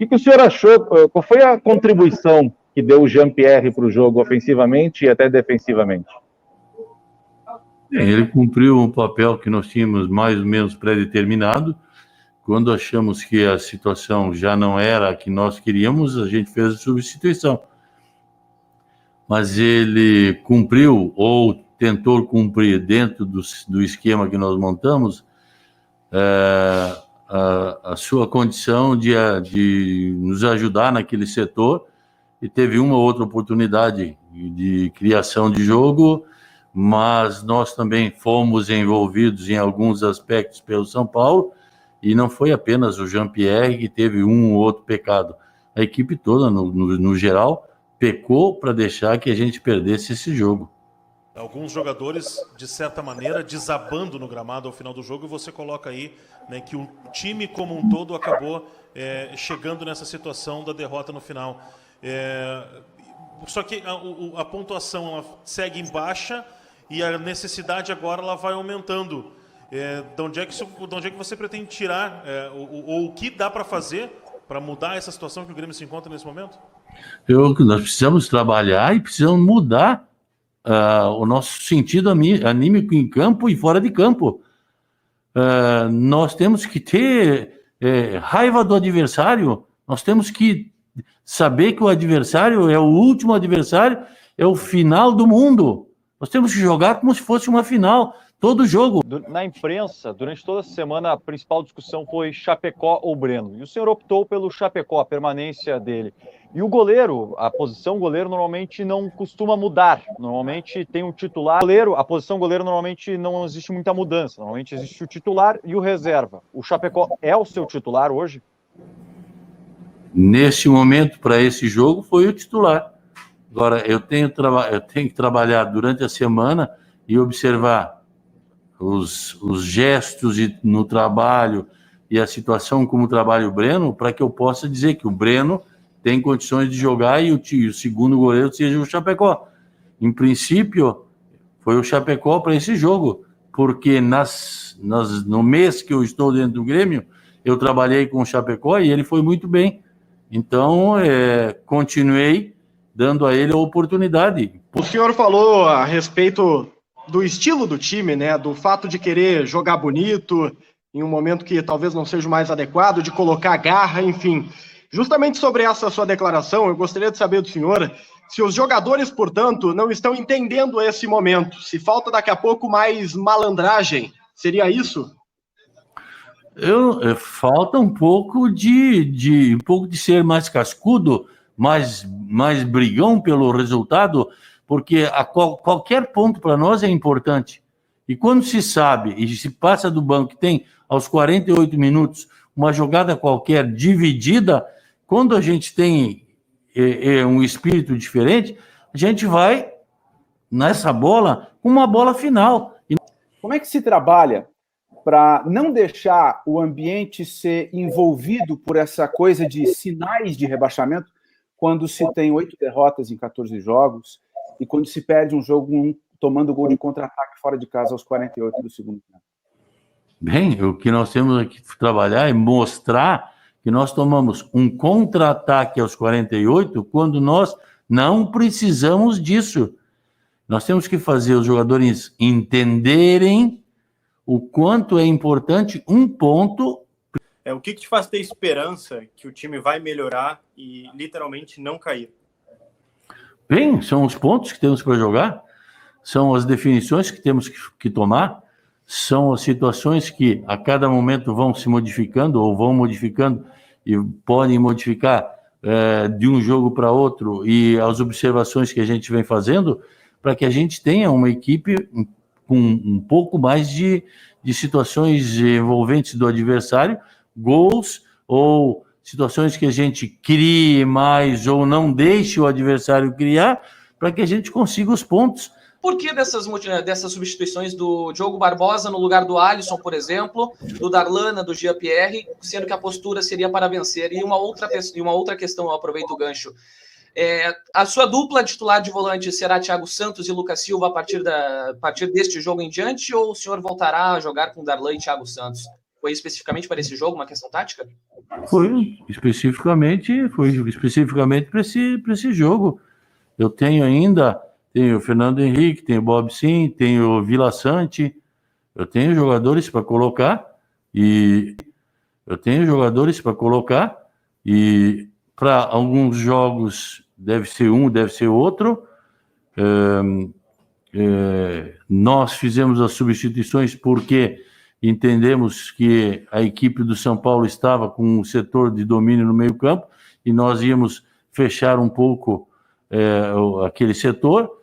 que o senhor achou? Qual foi a contribuição que deu o Jean-Pierre para o jogo ofensivamente e até defensivamente? Ele cumpriu um papel que nós tínhamos mais ou menos pré-determinado. Quando achamos que a situação já não era a que nós queríamos, a gente fez a substituição. Mas ele cumpriu, ou tentou cumprir, dentro do esquema que nós montamos, a sua condição de nos ajudar naquele setor, e teve uma ou outra oportunidade de criação de jogo, mas nós também fomos envolvidos em alguns aspectos pelo São Paulo, e não foi apenas o Jean-Pierre que teve um ou outro pecado. A equipe toda, no geral, pecou para deixar que a gente perdesse esse jogo. Alguns jogadores, de certa maneira, desabando no gramado ao final do jogo, e você coloca aí, né, que o time como um todo acabou chegando nessa situação da derrota no final. Só que a pontuação ela segue em baixa e a necessidade agora ela vai aumentando. De onde é que você pretende tirar, ou o que dá para fazer para mudar essa situação que o Grêmio se encontra nesse momento? Nós precisamos trabalhar e precisamos mudar o nosso sentido anímico em campo e fora de campo. Nós temos que ter raiva do adversário, nós temos que saber que o adversário é o último adversário, é o final do mundo. Nós temos que jogar como se fosse uma final, todo jogo. Na imprensa, durante toda a semana, a principal discussão foi Chapecó ou Breno. E o senhor optou pelo Chapecó, a permanência dele. E o goleiro, a posição goleiro normalmente não costuma mudar. Normalmente tem um titular. A posição goleiro normalmente não existe muita mudança. Normalmente existe o titular e o reserva. O Chapecó é o seu titular hoje? Neste momento, para esse jogo, foi o titular. Agora, eu tenho que trabalhar durante a semana e observar os gestos no trabalho e a situação como trabalha o Breno, para que eu possa dizer que o Breno tem condições de jogar e o segundo goleiro seja o Chapecó. Em princípio, foi o Chapecó para esse jogo, porque no mês que eu estou dentro do Grêmio, eu trabalhei com o Chapecó e ele foi muito bem. Então, continuei dando a ele a oportunidade. O senhor falou a respeito do estilo do time, né? Do fato de querer jogar bonito em um momento que talvez não seja o mais adequado, de colocar garra, enfim. Justamente sobre essa sua declaração, eu gostaria de saber do senhor se os jogadores, portanto, não estão entendendo esse momento, se falta daqui a pouco mais malandragem, seria isso? Falta um pouco de ser mais cascudo, mais brigão pelo resultado, porque qualquer ponto para nós é importante. E quando se sabe e se passa do banco que tem aos 48 minutos uma jogada qualquer dividida, quando a gente tem um espírito diferente, a gente vai nessa bola com uma bola final. Como é que se trabalha para não deixar o ambiente ser envolvido por essa coisa de sinais de rebaixamento quando se tem 8 derrotas em 14 jogos e quando se perde um jogo tomando gol de contra-ataque fora de casa aos 48 do segundo tempo? Bem, o que nós temos que trabalhar é mostrar que nós tomamos um contra-ataque aos 48 quando nós não precisamos disso. Nós temos que fazer os jogadores entenderem o quanto é importante um ponto. O que te faz ter esperança que o time vai melhorar e literalmente não cair? Bem, são os pontos que temos para jogar, são as definições que temos que tomar, são as situações que a cada momento vão se modificando ou vão modificando e podem modificar de um jogo para outro, e as observações que a gente vem fazendo para que a gente tenha uma equipe com um pouco mais de situações envolventes do adversário, gols ou situações que a gente crie mais ou não deixe o adversário criar, para que a gente consiga os pontos. Por que dessas substituições do Diogo Barbosa no lugar do Alisson, por exemplo, do Darlan, do Jean-Pierre, sendo que a postura seria para vencer? E uma outra questão, eu aproveito o gancho. A sua dupla titular de volante será Thiago Santos e Lucas Silva a partir deste jogo em diante, ou o senhor voltará a jogar com Darlan e Thiago Santos? Foi especificamente para esse jogo uma questão tática? Foi especificamente para esse jogo. Eu tenho o Fernando Henrique, tenho o Bob Sim, tenho o Vila Sante, eu tenho jogadores para colocar e para alguns jogos deve ser um, deve ser outro. Nós fizemos as substituições porque entendemos que a equipe do São Paulo estava com um setor de domínio no meio campo e nós íamos fechar um pouco aquele setor.